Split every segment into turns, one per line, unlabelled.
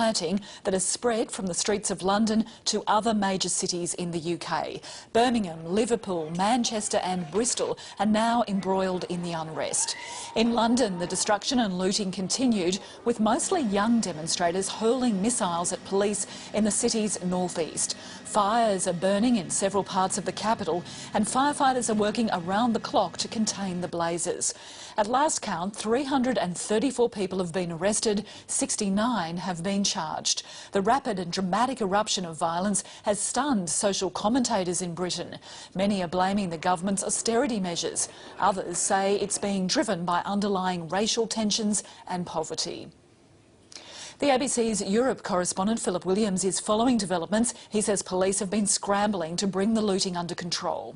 rioting that has spread from the streets of London to other major cities in the UK. Birmingham, Liverpool, Manchester and Bristol are now embroiled in the unrest. In London, the destruction and looting continued, with mostly young demonstrators hurling missiles at police in the city's northeast. Fires are burning in several parts of the capital, and firefighters are working around the clock to contain the blazes. At last count, 334 people have been arrested, 69 have been charged. The rapid and dramatic eruption of violence has stunned social commentators in Britain. Many are blaming the government's austerity measures. Others say it's being driven by underlying racial tensions and poverty. The ABC's Europe correspondent Philip Williams is following developments. He says police have been scrambling to bring the looting under control.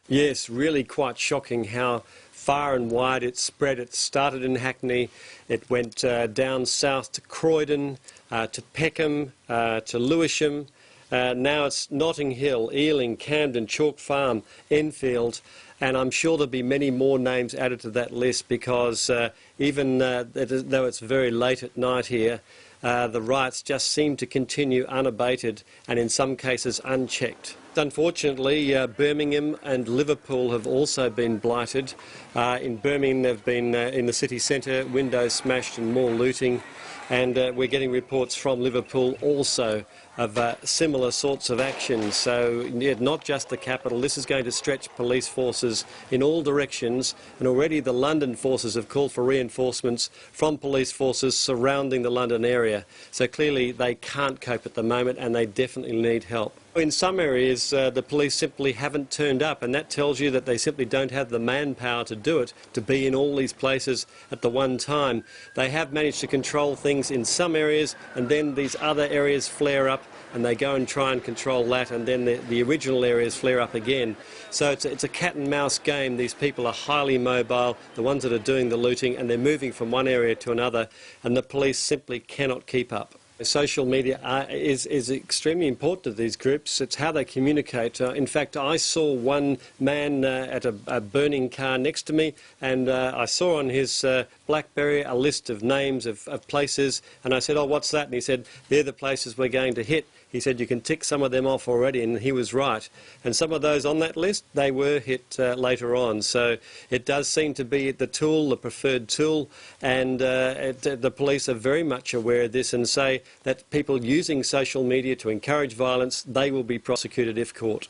Yes, really quite shocking how far and wide it spread. It started in Hackney, it went down south to Croydon, to Peckham, to Lewisham. Now it's Notting Hill, Ealing, Camden, Chalk Farm, Enfield, and I'm sure there'll be many more names added to that list because even though it's very late at night here, the riots just seem to continue unabated and in some cases unchecked. Unfortunately, Birmingham and Liverpool have also been blighted. In Birmingham, they've been in the city centre, windows smashed and more looting. And we're getting reports from Liverpool also of similar sorts of actions. So not just the capital, this is going to stretch police forces in all directions, and already the London forces have called for reinforcements from police forces surrounding the London area. So clearly they can't cope at the moment and they definitely need help. In some areas the police simply haven't turned up, and that tells you that they simply don't have the manpower to do it, to be in all these places at the one time. They have managed to control things in some areas, and then these other areas flare up and they go and try and control that, and then the original areas flare up again. So it's a cat and mouse game. These people are highly mobile, the ones that are doing the looting, and they're moving from one area to another, and the police simply cannot keep up. Social media is extremely important to these groups. It's how they communicate. In fact, I saw one man at a burning car next to me, and I saw on his BlackBerry a list of names of places, and I said, "Oh, what's that?" And he said, "They're the places we're going to hit." He said, "You can tick some of them off already," and he was right. And some of those on that list, they were hit later on. So it does seem to be the tool, the preferred tool, and the police are very much aware of this and say that people using social media to encourage violence, they will be prosecuted if caught.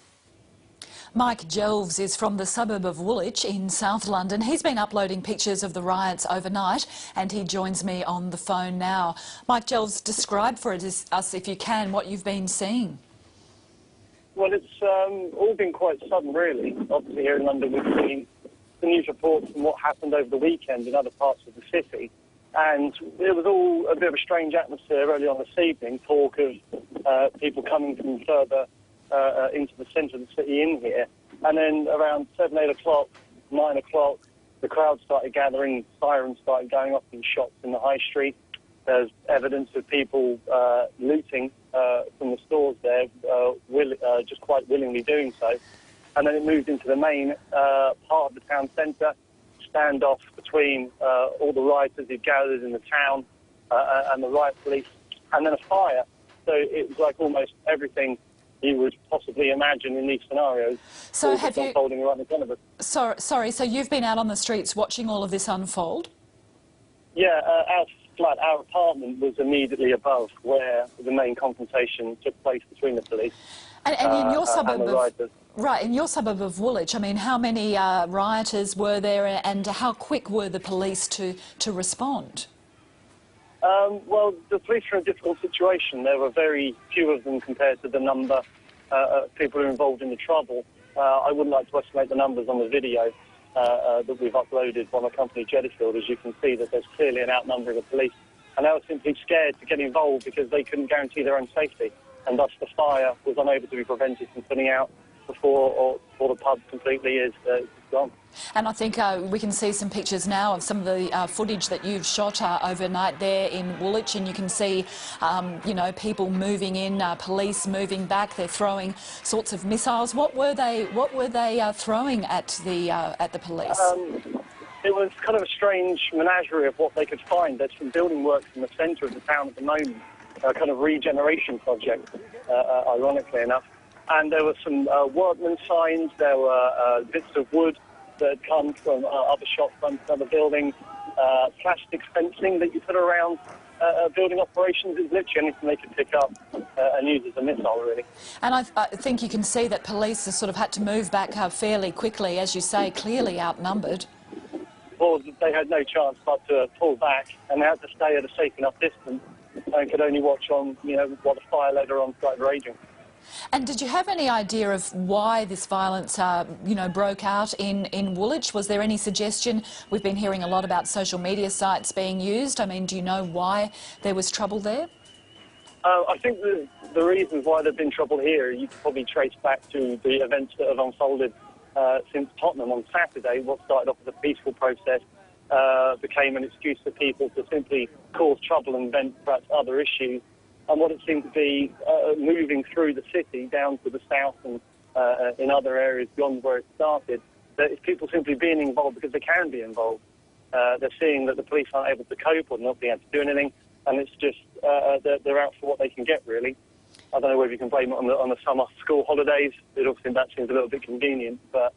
Mike Jelves is from the suburb of Woolwich in South London. He's been uploading pictures of the riots overnight and he joins me on the phone now. Mike Jelves, describe for us, if you can, what you've been seeing.
Well, it's all been quite sudden, really. Obviously, here in London, we've seen the news reports from what happened over the weekend in other parts of the city. And it was all a bit of a strange atmosphere early on this evening, talk of people coming from further into the centre of the city in here. And then around 7, 8 o'clock, 9 o'clock, the crowd started gathering, sirens started going off in shops in the high street. There's evidence of people looting from the stores there, just quite willingly doing so. And then it moved into the main part of the town centre, standoff between all the rioters who gathered in the town and the riot police, and then a fire. So it was like almost everything you would possibly imagine in these scenarios.
So have you
unfolding right in front of us.
Sorry, so you've been out on the streets watching all of this unfold?
Yeah, our flat, our apartment was immediately above where the main confrontation took place between the police
and in your suburb
and the rioters.
Right, in your suburb of Woolwich, I mean, how many rioters were there and how quick were the police to respond?
Well, the police are in a difficult situation. There were very few of them compared to the number of people who are involved in the trouble. I wouldn't like to estimate the numbers on the video that we've uploaded on our company Jelves. As you can see, that there's clearly an outnumbering of police. And they were simply scared to get involved because they couldn't guarantee their own safety. And thus the fire was unable to be prevented from putting out before the pub completely is gone.
And I think we can see some pictures now of some of the footage that you've shot overnight there in Woolwich, and you can see, you know, people moving in, police moving back. They're throwing sorts of missiles. What were they throwing at the police?
It was kind of a strange menagerie of what they could find. There's some building works in the centre of the town at the moment, kind of regeneration project, ironically enough. And there were some workman signs, there were bits of wood that had come from other shop fronts, other buildings, plastic fencing that you put around building operations. Is literally anything they could pick up and use as a missile, really.
And I think you can see that police have sort of had to move back fairly quickly, as you say, clearly outnumbered.
Well, they had no chance but to pull back, and they had to stay at a safe enough distance and could only watch on, while the fire later on started raging.
And did you have any idea of why this violence, broke out in Woolwich? Was there any suggestion? We've been hearing a lot about social media sites being used. I mean, do you know why there was trouble there?
I think the reasons why there's been trouble here, you could probably trace back to the events that have unfolded since Tottenham on Saturday. What started off as a peaceful protest became an excuse for people to simply cause trouble and vent perhaps other issues. And what it seemed to be moving through the city down to the south and in other areas beyond where it started, that it's people simply being involved because they can be involved. They're seeing that the police aren't able to cope or not being able to do anything, and it's just they're out for what they can get, really. I don't know whether you can blame it on the summer school holidays. That seems a little bit convenient, but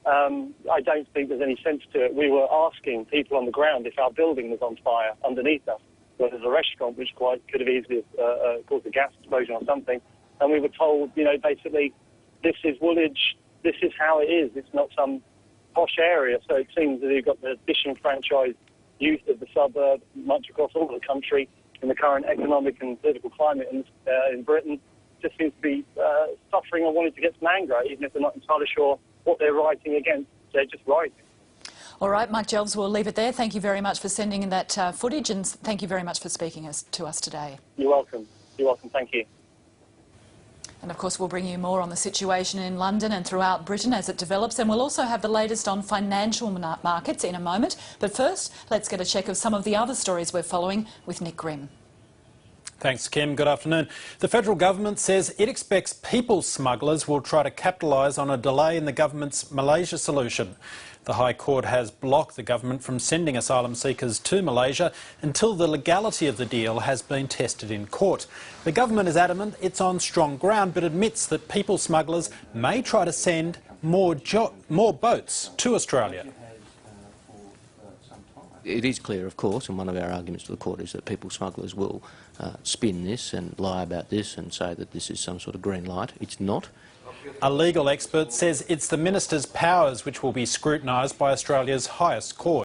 I don't think there's any sense to it. We were asking people on the ground if our building was on fire underneath us. Well, there's a restaurant which could have easily caused a gas explosion or something, and we were told, basically, this is Woolwich, this is how it is. It's not some posh area. So it seems that you've got the disenfranchised youth of the suburb, much across all the country, in the current economic and political climate in Britain, just seems to be suffering and wanting to get some anger, even if they're not entirely sure what they're writing against. They're just writing.
All right, Mike Jelves, we'll leave it there. Thank you very much for sending in that footage, and thank you very much for speaking to us today.
You're welcome. You're welcome. Thank you.
And of course, we'll bring you more on the situation in London and throughout Britain as it develops, and we'll also have the latest on financial markets in a moment. But first, let's get a check of some of the other stories we're following with Nick Grimm.
Thanks, Kim. Good afternoon. The federal government says it expects people smugglers will try to capitalise on a delay in the government's Malaysia solution. The High Court has blocked the government from sending asylum seekers to Malaysia until the legality of the deal has been tested in court. The government is adamant it's on strong ground, but admits that people smugglers may try to send more boats to Australia.
It is clear, of course, and one of our arguments to the court is that people smugglers will spin this and lie about this and say that this is some sort of green light. It's not.
A legal expert says it's the minister's powers which will be scrutinised by Australia's highest court.